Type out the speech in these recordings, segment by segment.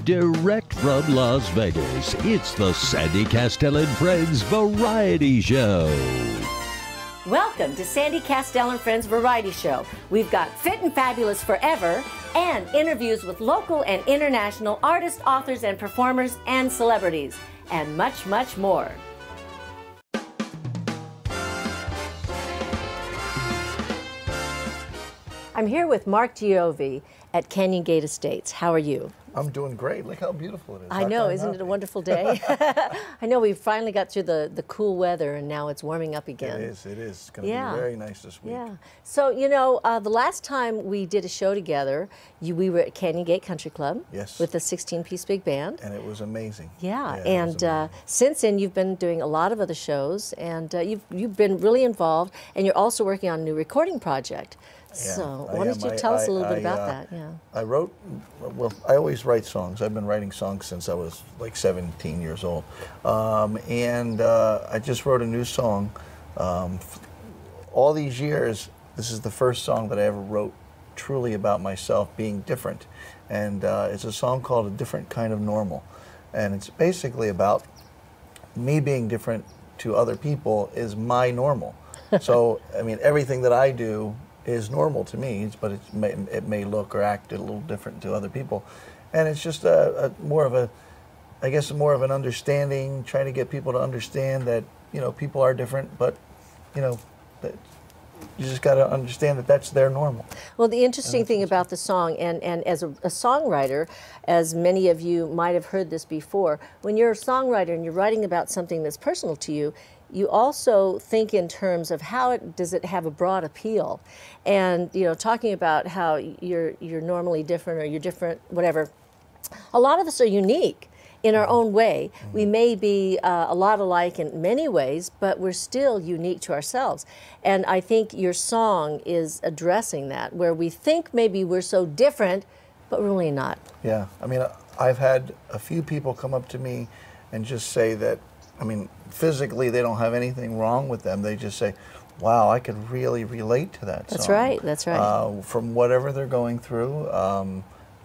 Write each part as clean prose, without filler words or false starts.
Direct from Las Vegas, it's the Sandy Kastel and Friends Variety Show. Welcome to Sandy Kastel and Friends Variety Show. We've got Fit and Fabulous Forever and interviews with local and international artists, authors, and performers and celebrities, and much, much more. I'm here with Mark Giovi at Canyon Gate Estates. How are you? I'm doing great. Look how beautiful it is. I know, isn't it a wonderful day? I know we finally got through the cool weather and now it's warming up again. It is. It's going to be very nice this week. Yeah. So, you know, the last time we did a show together, we were at Canyon Gate Country Club. Yes. With the 16-piece big band. And it was amazing. Yeah, and since then you've been doing a lot of other shows and you've been really involved, and you're also working on a new recording project. Yeah, so why don't you tell us a little bit about that? Yeah. I wrote, well, I always write songs. I've been writing songs since I was like 17 years old. I just wrote a new song. All these years, this is the first song that I ever wrote truly about myself being different. And it's a song called A Different Kind of Normal. And it's basically about me being different to other people is my normal. So, I mean, everything that I do is normal to me, but it may look or act a little different to other people. And it's just more of a, I guess, more of an understanding, trying to get people to understand that, you know, people are different, but, you know, that you just got to understand that that's their normal. Well, the interesting thing about the song, and as a songwriter, as many of you might have heard this before, when you're a songwriter and you're writing about something that's personal to you, you also think in terms of how does it have a broad appeal, and you know, talking about how you're normally different or you're different, whatever. A lot of us are unique in our own way. We may be a lot alike in many ways, but we're still unique to ourselves. And I think your song is addressing that, where we think maybe we're so different, but we're really not. Yeah, I mean, I've had a few people come up to me and just say that, I mean, physically they don't have anything wrong with them. They just say, wow, I could really relate to that song. That's right, that's right. From whatever they're going through,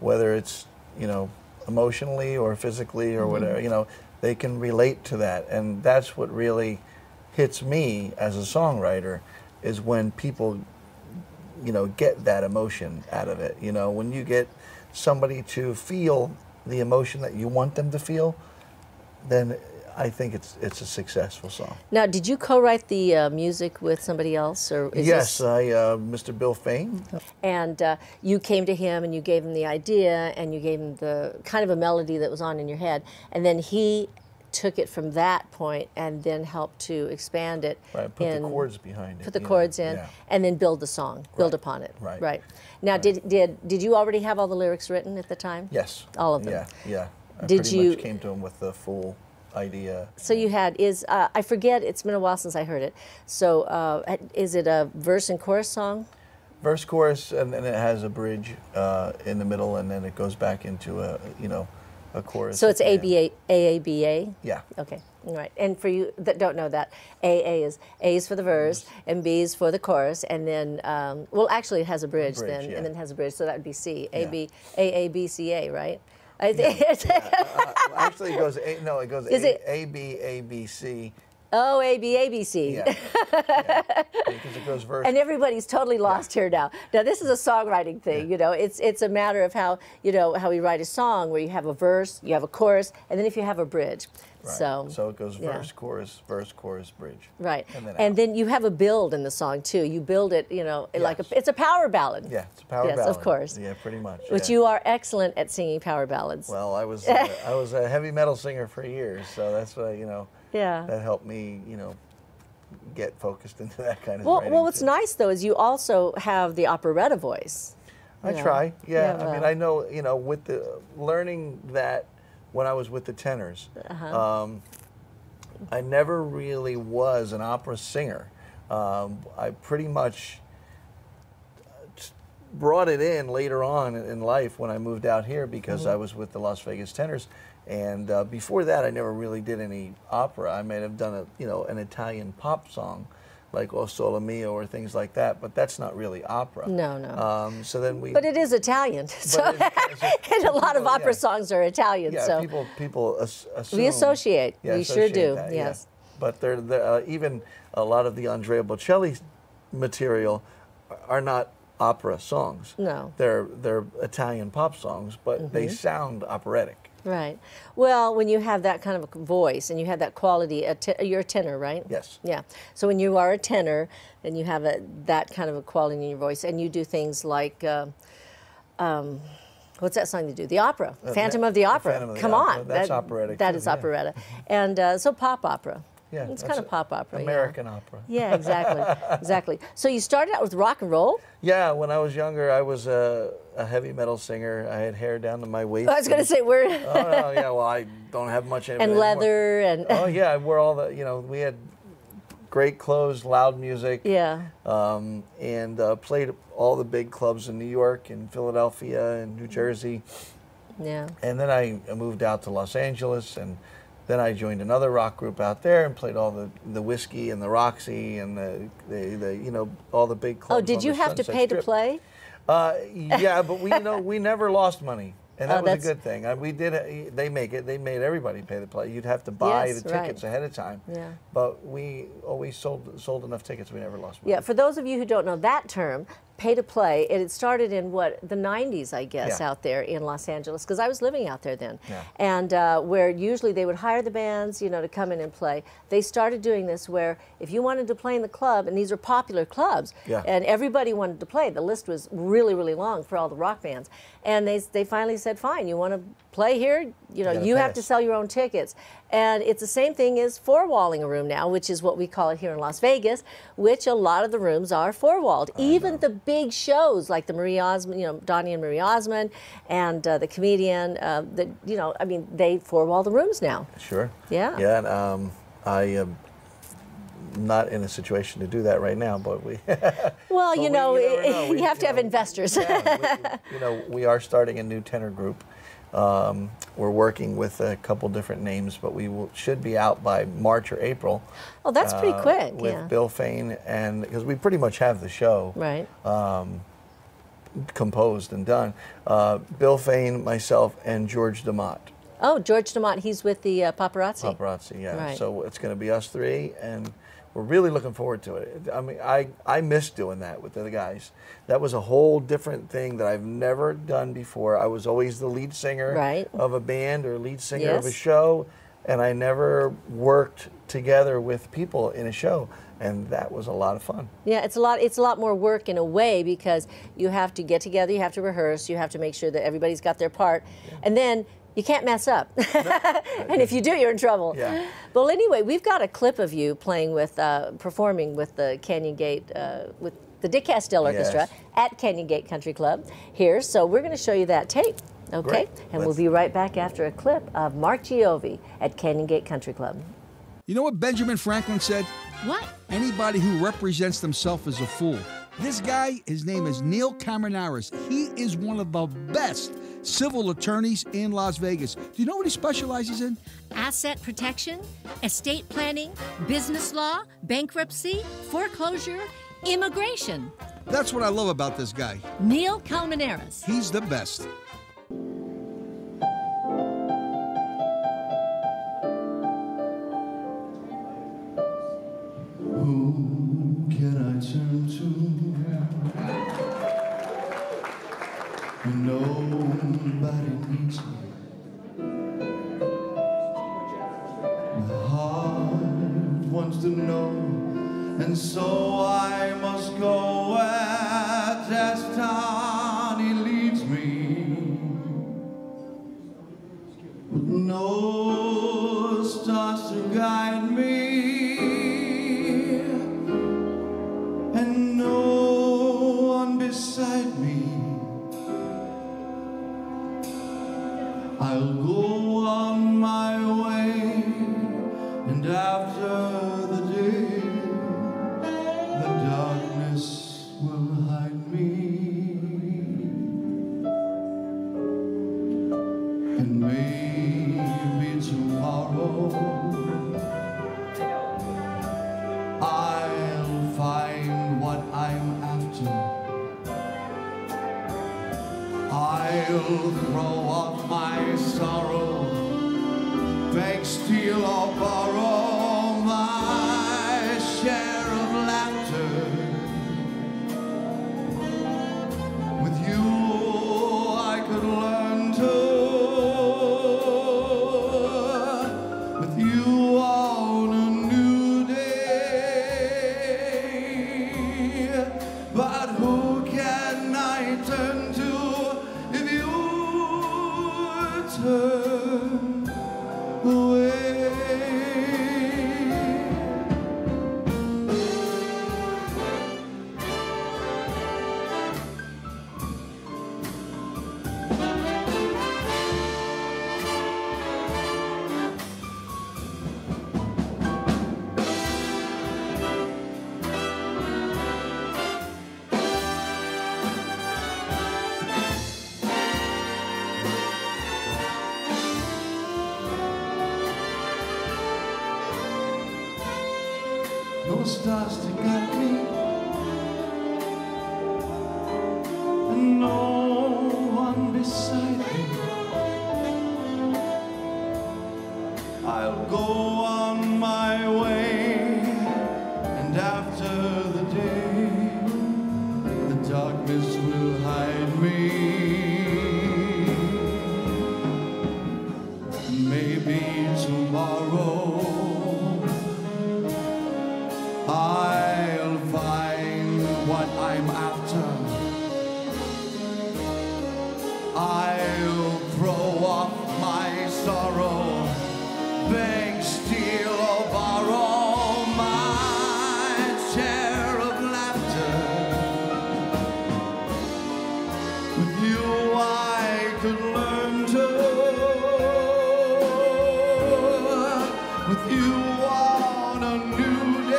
whether it's, you know, emotionally or physically or whatever, you know, they can relate to that. And that's what really hits me as a songwriter, is when people, you know, get that emotion out of it. You know, when you get somebody to feel the emotion that you want them to feel, then I think it's a successful song. Now, did you co-write the music with somebody else, or is yes, Mr. Bill Fain. And you came to him and you gave him the idea and you gave him the kind of a melody that was on in your head, and then he took it from that point and then helped to expand it. Right, put the chords behind it. Put the chords in, and then build the song, build upon it. Right. Right. Now, did you already have all the lyrics written at the time? Yes. All of them. Yeah. I Did pretty you much came to him with the full idea. So you had, I forget, it's been a while since I heard it. So is it a verse and chorus song? Verse, chorus, and then it has a bridge in the middle, and then it goes back into a, you know, a chorus. So it's A-A-B-A? Yeah. Okay, all right. And for you that don't know that, A is for the verse, and B is for the chorus, and then, well, actually it has a bridge then, and then it has a bridge, so that would be C. A-A-B-C-A, right? Actually, it goes it goes A B A B C. Oh, A B A B C. Yeah. Because it goes verse. And everybody's totally lost here now. Now this is a songwriting thing, you know. It's a matter of how, you know, how we write a song, where you have a verse, you have a chorus, and then if you have a bridge. Right. So it goes verse, chorus, bridge. Right. And then you have a build in the song too. You build it, you know, like it's a power ballad. Yeah, it's a power ballad. Yes, of course. Yeah, pretty much. But you are excellent at singing power ballads. Well, I was a heavy metal singer for years, so that's why, you know, that helped me, you know, get focused into that kind of writing. Well, what's nice though is you also have the operetta voice. I try. Yeah, I mean, I know, you know, with the learning that when I was with the tenors, I never really was an opera singer. I pretty much brought it in later on in life when I moved out here, because I was with the Las Vegas Tenors, and before that I never really did any opera. I may have done an Italian pop song, like O Sole Mio or things like that, but that's not really opera. No, no. So then we. But it is Italian, so and a lot of opera songs are Italian. Yeah, so people assume. we associate. Yeah, we sure do. that, yes. Yeah. But they're even a lot of the Andrea Bocelli material are not opera songs. No. They're Italian pop songs, but they sound operatic. Right. Well, when you have that kind of a voice and you have that quality, you're a tenor, right? Yes. Yeah. So when you are a tenor and you have that kind of a quality in your voice, and you do things like, what's that song you do? The opera, Phantom of the Opera. Phantom of the Come Opera. on. That's operatic. That too, is yeah. operetta. And so pop opera. Yeah, it's kind of pop opera. American opera. Yeah, exactly, exactly. So you started out with rock and roll? Yeah, when I was younger, I was a heavy metal singer. I had hair down to my waist. I was going to say we're. Oh no, yeah. Well, I don't have much. And leather and. Oh yeah, I wore all the. You know, we had great clothes, loud music. Yeah. And played all the big clubs in New York and Philadelphia and New Jersey. Yeah. And then I moved out to Los Angeles, and then I joined another rock group out there and played all the Whiskey and the Roxy and the all the big clubs. Oh, did you have to pay to play? Yeah, but we never lost money, and that was a that's good thing. We did. They made everybody pay the play. You'd have to buy the tickets ahead of time. Yeah. But we always sold enough tickets. We never lost money. Yeah. For those of you who don't know that term, pay to play, it started in the 90s, I guess, out there in Los Angeles, because I was living out there then. Yeah. And where usually they would hire the bands, to come in and play. They started doing this where if you wanted to play in the club, and these are popular clubs, and everybody wanted to play, the list was really, really long for all the rock bands. And they finally said, fine, you want to play here? You have to sell your own tickets. And it's the same thing as four-walling a room now, which is what we call it here in Las Vegas, which a lot of the rooms are four-walled. Even the big shows like the Marie Osmond, Donnie and Marie Osmond, and the comedian, they four-wall the rooms now. Sure. Yeah. Yeah, and I am not in a situation to do that right now, but we. Well, you you have to have investors. Yeah, we are starting a new tenor group. We're working with a couple different names, but we should be out by March or April. Oh, that's pretty quick. With Bill Fain, and because we pretty much have the show composed and done. Bill Fain, myself, and George DeMott. Oh, George DeMott, he's with the Paparazzi. Paparazzi, yeah. Right. So it's going to be us three, and we're really looking forward to it. I mean, I miss doing that with the other guys. That was a whole different thing that I've never done before. I was always the lead singer of a band or lead singer of a show, and I never worked together with people in a show, and that was a lot of fun. Yeah, it's a lot more work in a way, because you have to get together, you have to rehearse, you have to make sure that everybody's got their part, and then you can't mess up. And if you do, you're in trouble. Yeah. Well, anyway, we've got a clip of you playing with, performing with the Canyon Gate, with the Dick Kastel Orchestra at Canyon Gate Country Club here. So we're going to show you that tape, okay? Great. And we'll be right back after a clip of Mark Giovi at Canyon Gate Country Club. You know what Benjamin Franklin said? What? Anybody who represents themselves is a fool. This guy, his name is Neil Colmenares. He is one of the best civil attorneys in Las Vegas. Do you know what he specializes in? Asset protection, estate planning, business law, bankruptcy, foreclosure, immigration. That's what I love about this guy. Neil Colmaneras. He's the best. Who can I turn to when nobody needs me? My heart wants to know, and so I must go where destiny leads me. With no stars to guide me, and no one beside me, I'll go on my way, and after the day, the darkness will hide me, and maybe tomorrow I'll I'll throw off my sorrow, beg, steal, or borrow my share of laughter. With you I could learn to, with you on a new day. But who can I turn to if you turn away? No stars to guide me, and no one beside me. I'll go on my way, and after the day, the darkness will hide me. Maybe tomorrow I'll find what I'm after. I'll throw off my sorrow, beg, steal, or borrow my share of laughter. With you I could learn to, with you on a new day.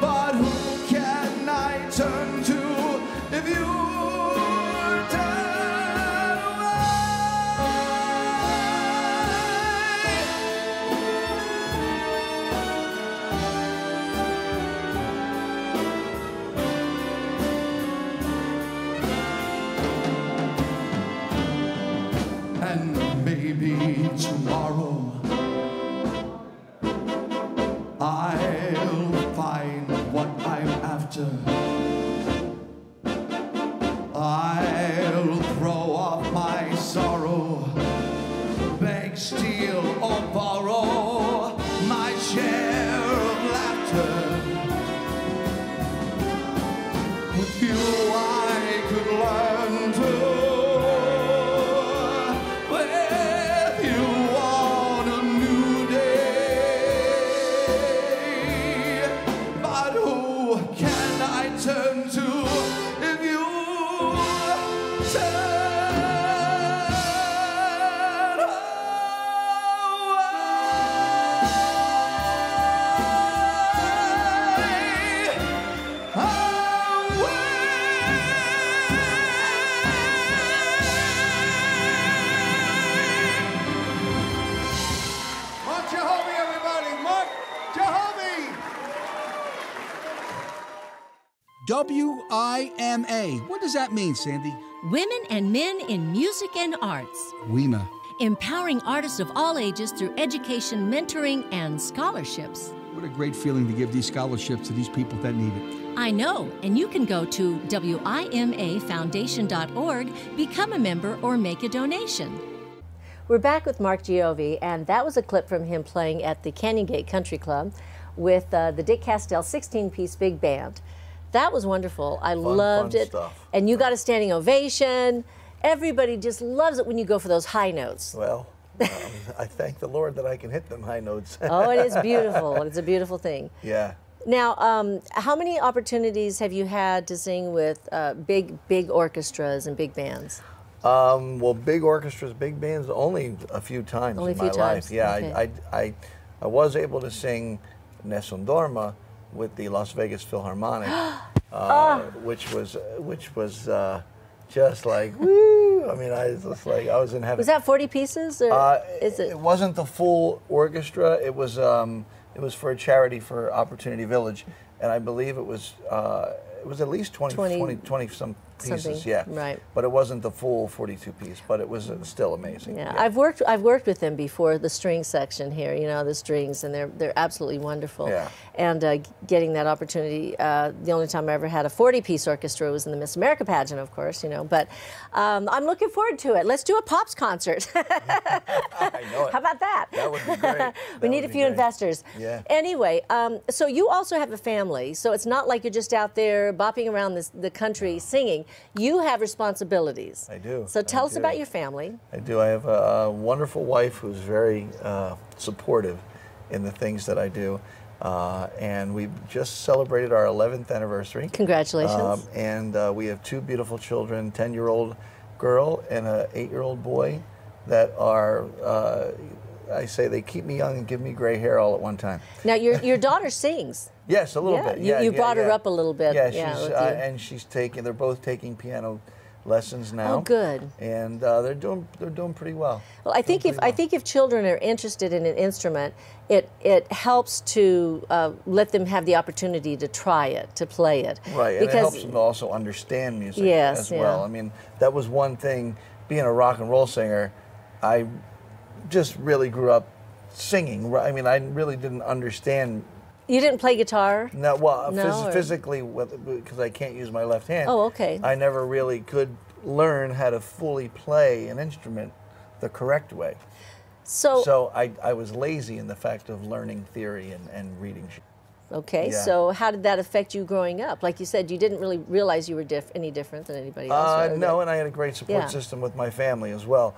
But who can I turn to if you turn away? And maybe tomorrow I'll find what I'm after. I'll throw off my sorrow, beg, steal, or borrow my share of laughter. With you I could learn to, with you on a new day. But who can I turn to if you turn Mark Giovi, everybody! Mark Giovi! WIMA. What does that mean, Sandy? Women and Men in Music and Arts. WIMA. Empowering artists of all ages through education, mentoring, and scholarships. What a great feeling to give these scholarships to these people that need it. I know, and you can go to WIMAfoundation.org, become a member, or make a donation. We're back with Mark Giovi, and that was a clip from him playing at the Canyon Gate Country Club with the Dick Kastel 16-piece big band. That was wonderful. I loved it. Stuff. And you got a standing ovation. Everybody just loves it when you go for those high notes. Well, I thank the Lord that I can hit them high notes. Oh, it is beautiful. It's a beautiful thing. Yeah. Now, how many opportunities have you had to sing with big orchestras and big bands? Well, big orchestras, big bands, only a few times Only a in few my times. life. Yeah, Okay. I was able to sing Nessun Dorma with the Las Vegas Philharmonic, which was just like woo. I mean, I was just like I was in heaven. Was that 40 pieces, or is it? It wasn't the full orchestra. It was for a charity for Opportunity Village, and I believe it was at least 20 some pieces, yeah. Right. But it wasn't the full 42 piece, but it was still amazing. Yeah, I've worked with them before, the string section here, you know, the strings, and they're absolutely wonderful. Yeah. And getting that opportunity, the only time I ever had a 40-piece orchestra was in the Miss America pageant, of course, you know, but I'm looking forward to it. Let's do a Pops concert. I know it. How about that? That would be great. We need a few investors. Yeah. Anyway, so you also have a family, so it's not like you're just out there bopping around the country singing. You have responsibilities. I do. So tell us about your family. I do. I have a wonderful wife who's very supportive in the things that I do. And we just celebrated our 11th anniversary. Congratulations. And we have two beautiful children, 10-year-old girl and an 8-year-old boy that are, I say they keep me young and give me gray hair all at one time. Now, your daughter sings. Yes, a little bit. Yeah, you brought her up a little bit. Yeah, and she's taking. They're both taking piano lessons now. Oh, good. And they're doing pretty well. Well, I think if children are interested in an instrument, it helps to let them have the opportunity to try it, to play it. Right, and it helps them to also understand music as well. I mean, that was one thing. Being a rock and roll singer, I just really grew up singing. I mean, I really didn't understand. You didn't play guitar? No, well, physically, because I can't use my left hand. Oh, okay. I never really could learn how to fully play an instrument the correct way. So I was lazy in the fact of learning theory and reading. Okay, Yeah. so how did that affect you growing up? Like you said, you didn't really realize you were any different than anybody else. No, and I had a great support system with my family as well.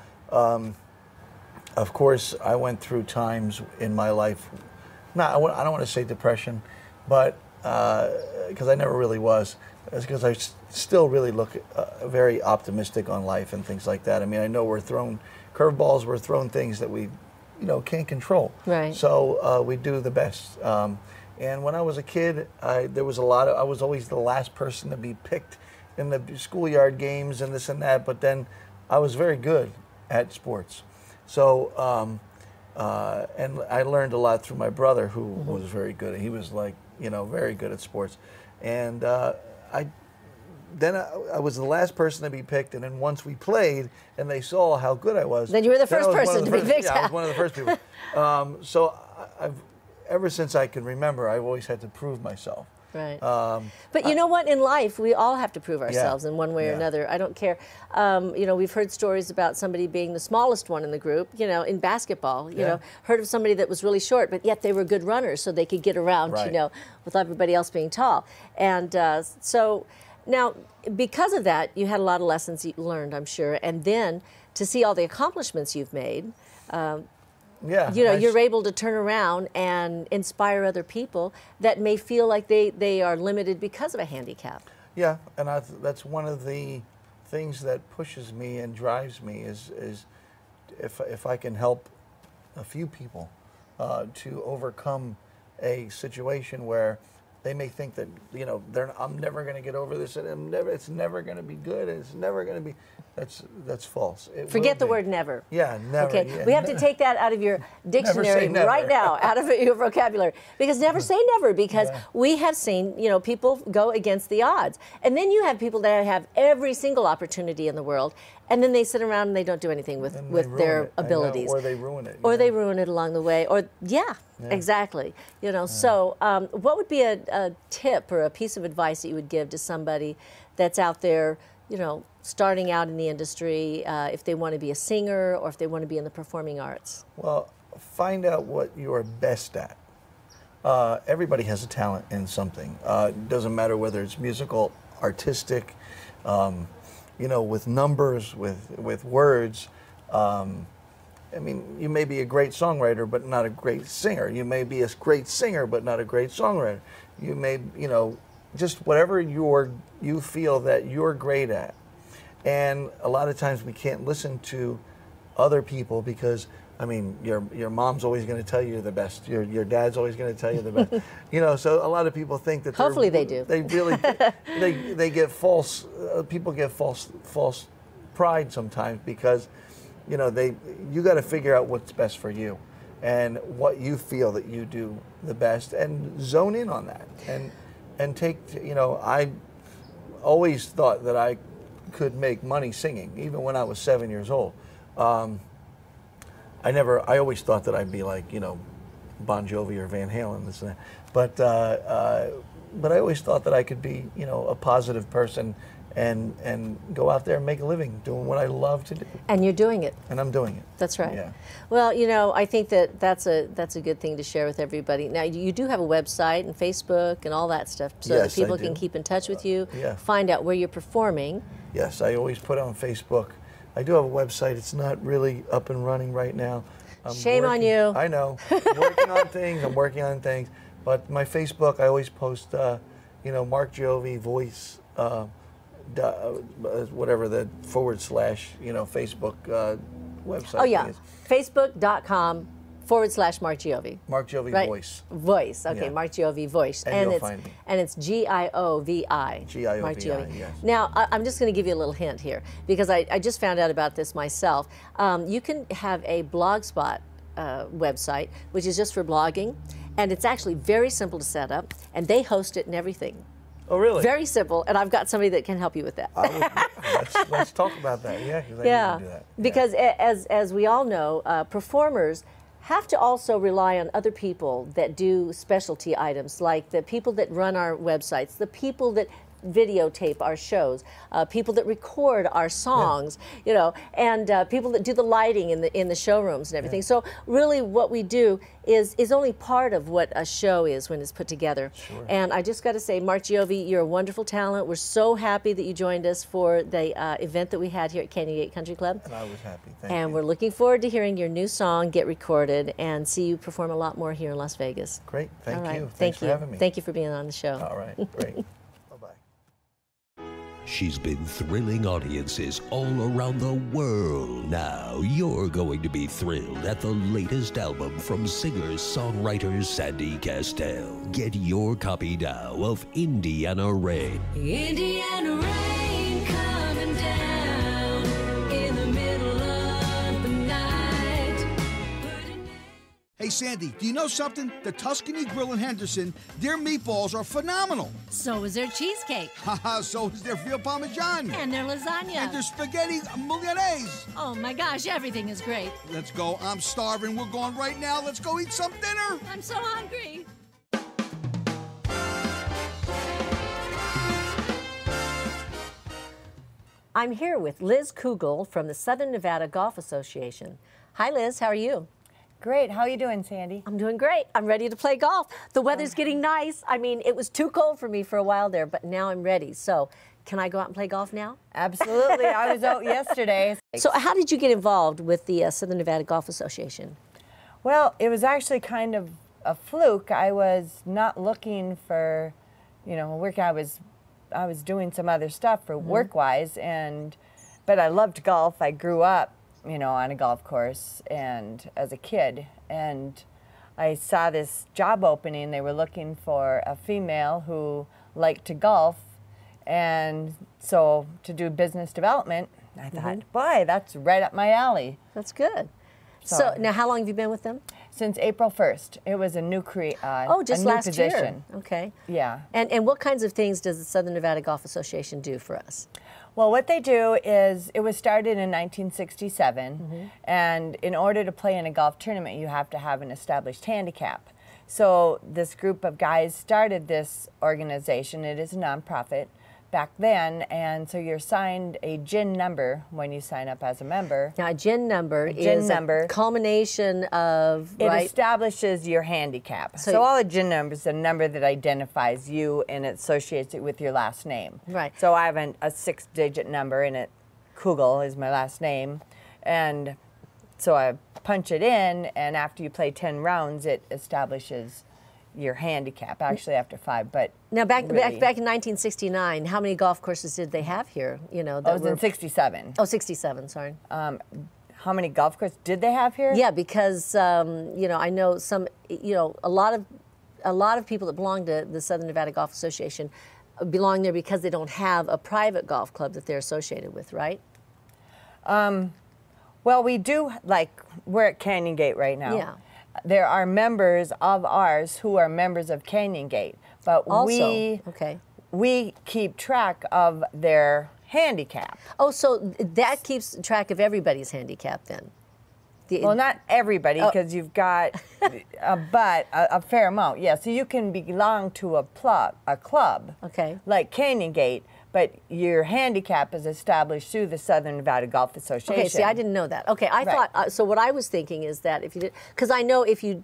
Of course, I went through times in my life, I don't want to say depression, but because I never really was. It's because I still really look very optimistic on life and things like that. I mean, I know we're thrown curveballs, we're thrown things that we, can't control. Right. So we do the best. And when I was a kid, I was always the last person to be picked in the schoolyard games and this and that. But then I was very good at sports. So, and I learned a lot through my brother, who was very good. He was like, very good at sports. And I was the last person to be picked. And then once we played and they saw how good I was. Then you were the first person to be picked. Yeah, I was one of the first people. So ever since I can remember, I've always had to prove myself. Right. But you know what? In life, we all have to prove ourselves in one way or another. I don't care. We've heard stories about somebody being the smallest one in the group, in basketball. You know, heard of somebody that was really short, but yet they were good runners, so they could get around, with everybody else being tall. And so now, because of that, you had a lot of lessons you learned, I'm sure. And then to see all the accomplishments you've made, you're able to turn around and inspire other people that may feel like they are limited because of a handicap. Yeah, and that's one of the things that pushes me and drives me is if I can help a few people to overcome a situation where they may think that I'm never going to get over this, and it's never going to be good. It's never going to be. That's false. Forget the word never. Yeah, never. Okay, yeah, we have to take that out of your dictionary right now, out of your vocabulary, because never say never. Because we have seen people go against the odds, and then you have people that have every single opportunity in the world, and then they sit around and they don't do anything with their abilities, or they ruin it, or they ruin it along the way, or exactly. So what would be a tip or a piece of advice that you would give to somebody that's out there, starting out in the industry, if they want to be a singer or if they want to be in the performing arts? Well, find out what you're best at. Everybody has a talent in something. It doesn't matter whether it's musical, artistic, with numbers, with words. I mean, you may be a great songwriter, but not a great singer. You may be a great singer, but not a great songwriter. You may, just whatever you feel that you're great at. And a lot of times we can't listen to other people because, I mean, your mom's always going to tell you you're the best. Your dad's always going to tell you the best. So a lot of people think that hopefully they do. They really they get false. People get false pride sometimes because, you got to figure out what's best for you, and what you feel that you do the best, and zone in on that, and take. I always thought that could make money singing, even when I was 7 years old. I always thought that I'd be like, you know, Bon Jovi or Van Halen, this and that. But I always thought that I could be, you know, a positive person and go out there and make a living doing what I love to do. And you're doing it. And I'm doing it. That's right. Yeah. Well, you know, I think that that's a good thing to share with everybody. Now, you do have a website and Facebook and all that stuff, so Yes, that people I do. can keep in touch with you, Yeah. find out where you're performing. Yes, I always put it on Facebook. I do have a website. It's not really up and running right now. Shame on you. I know. I'm working on things. I'm working on things. But my Facebook, I always post, you know, Mark Giovi voice, whatever the / you know, Facebook website. Oh, yeah. is. Facebook.com / Mark Giovi. Mark Giovi Right? voice. Voice. Okay, Yeah. Mark Giovi voice. And you'll it's find me. and it's Giovi. Giovi, Mark Giovi. yes. Now, I'm just going to give you a little hint here because I just found out about this myself. You can have a Blogspot website, which is just for blogging, and it's actually very simple to set up, and they host it and everything. Oh, really? Very simple, and I've got somebody that can help you with that. Let's talk about that. Yeah, because I Yeah, need to do that. because as we all know, performers have to also rely on other people that do specialty items, like the people that run our websites, the people that videotape our shows, people that record our songs, you know, and people that do the lighting in the showrooms and everything. So really, what we do is only part of what a show is when it's put together. Sure. And I just got to say, Mark Giovi, you're a wonderful talent. We're so happy that you joined us for the event that we had here at Canyon Gate Country Club. And I was happy. Thank And you. we're looking forward to hearing your new song get recorded and see you perform a lot more here in Las Vegas. Great. Thank All right. you. Thank Thanks you. for having me. Thank you for being on the show. All right. Great. Bye-bye. She's been thrilling audiences all around the world. Now you're going to be thrilled at the latest album from singer-songwriter Sandy Kastel. Get your copy now of Indiana Rain. Indiana rain coming down in the middle of the night. Hey, Sandy, do you know something? The Tuscany Grill in Henderson, their meatballs are phenomenal. So is their cheesecake Haha, so is their veal parmesan. and their lasagna. And their spaghetti bolognese. Oh my gosh, everything is great. Let's go. I'm starving. We're going right now. Let's go eat some dinner. I'm so hungry. I'm here with Liz Kugel from the Southern Nevada Golf Association. Hi, Liz. How are you? Great. How are you doing, Sandy? I'm doing great. I'm ready to play golf. The weather's getting nice. I mean, it was too cold for me for a while there, but now I'm ready. So, can I go out and play golf now? Absolutely. I was out yesterday. So, how did you get involved with the Southern Nevada Golf Association? Well, it was actually kind of a fluke. I was not looking for, you know, work. I was doing some other stuff for work-wise, but I loved golf. I grew up, you know, on a golf course and as a kid, and I saw this job opening. They were looking for a female who liked to golf, and so to do business development, I thought, boy, that's right up my alley. That's good. So, now how long have you been with them? Since April 1st. It was a new Just a new last position. year. Okay. Yeah. And what kinds of things does the Southern Nevada Golf Association do for us? Well, what they do is, it was started in 1967, and in order to play in a golf tournament, you have to have an established handicap. So this group of guys started this organization. It is a nonprofit back then, and so you're assigned a GIN number when you sign up as a member. Now, a GIN number is a culmination of, It right? establishes your handicap. So all a GIN number is a number that identifies you and it associates it with your last name. Right. So I have a 6-digit number, and Kugel is my last name, and so I punch it in, and after you play 10 rounds, it establishes your handicap, actually after 5, but Now, back really, in 1969, how many golf courses did they have here? You know, I was in 67. Oh, 67, sorry. How many golf courses did they have here? Yeah, because you know, I know some, you know, a lot of people that belong to the Southern Nevada Golf Association belong there because they don't have a private golf club that they're associated with, right? Well, we do, like, we're at Canyon Gate right now. Yeah. There are members of ours who are members of Canyon Gate, but Also, okay. we keep track of their handicap. Oh, so that keeps track of everybody's handicap then? Well, not everybody, because you've got, but a fair amount, yeah. So you can belong to a club, okay, like Canyon Gate, but your handicap is established through the Southern Nevada Golf Association. Okay, see, I didn't know that. Okay, I thought, so what I was thinking is that if you did, because I know if you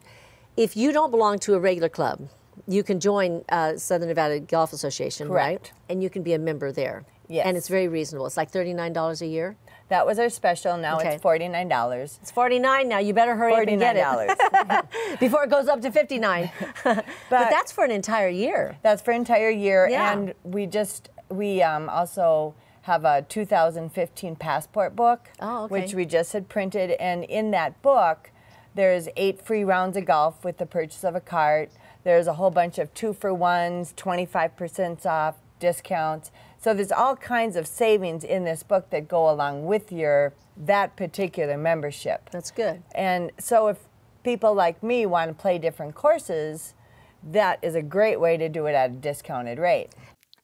don't belong to a regular club, you can join Southern Nevada Golf Association, right? And you can be a member there. Yes. And it's very reasonable. It's like $39 a year. That was our special. Now it's $49. It's $49 now. You better hurry up and get it before it goes up to $59. but that's for an entire year. That's for an entire year, yeah. And we also have a 2015 passport book, which we just had printed, and in that book, there's 8 free rounds of golf with the purchase of a cart. There's a whole bunch of 2-for-1s, 25% off, discounts. So there's all kinds of savings in this book that go along with that particular membership. That's good. And so if people like me want to play different courses, that is a great way to do it at a discounted rate.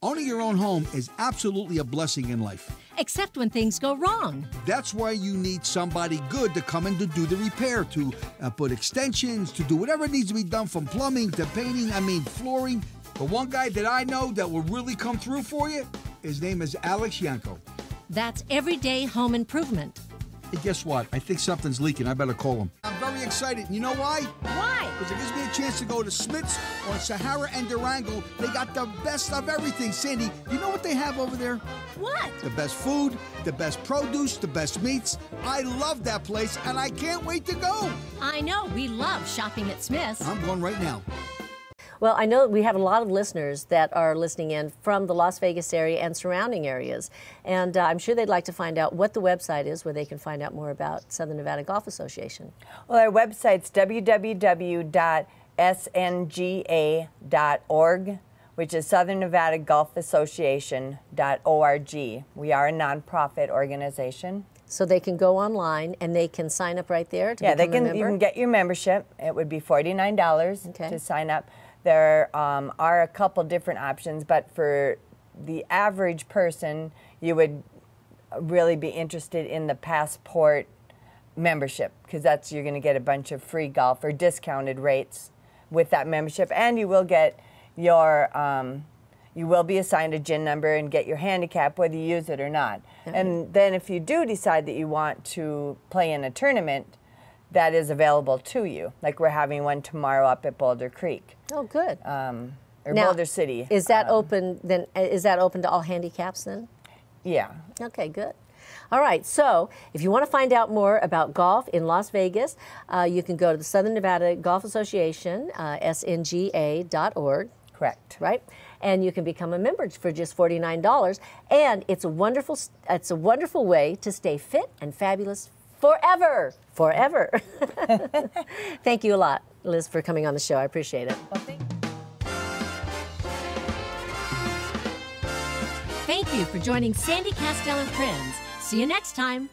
Owning your own home is absolutely a blessing in life. Except when things go wrong. That's why you need somebody good to come in to do the repair, to put extensions, to do whatever needs to be done, from plumbing to painting, flooring. The one guy that I know that will really come through for you, his name is Yanko. That's everyday home improvement. Hey, guess what? I think something's leaking. I better call him. I'm very excited. You know why? Why? Because it gives me a chance to go to Smith's on Sahara and Durango. They got the best of everything. Sandy, you know what they have over there? What? The best food, the best produce, the best meats. I love that place, and I can't wait to go. I know. We love shopping at Smith's. I'm going right now. Well, I know we have a lot of listeners that are listening in from the Las Vegas area and surrounding areas, and I'm sure they'd like to find out what the website is where they can find out more about Southern Nevada Golf Association. Well, our website's www.sngA.org, which is Southern Nevada Golf Association.org. We are a nonprofit organization. So they can go online and they can sign up right there to become a member? You can get your membership. It would be $49 to sign up. There are a couple different options, but for the average person, you would really be interested in the passport membership, because you're going to get a bunch of free golf or discounted rates with that membership, and you will get your you will be assigned a GIN number and get your handicap whether you use it or not. And then if you do decide that you want to play in a tournament, that is available to you. Like we're having one tomorrow up at Boulder Creek. Oh, good. Or now, Boulder City. Is that open then? Is that open to all handicaps then? Yeah. Okay, good. All right, so if you want to find out more about golf in Las Vegas, you can go to the Southern Nevada Golf Association, SNGA.org. Correct. Right? And you can become a member for just $49. And it's a wonderful way to stay fit and fabulous forever. Forever. Thank you a lot, Liz, for coming on the show. I appreciate it. Well, thank you. Thank you for joining Sandy Kastel and Friends. See you next time.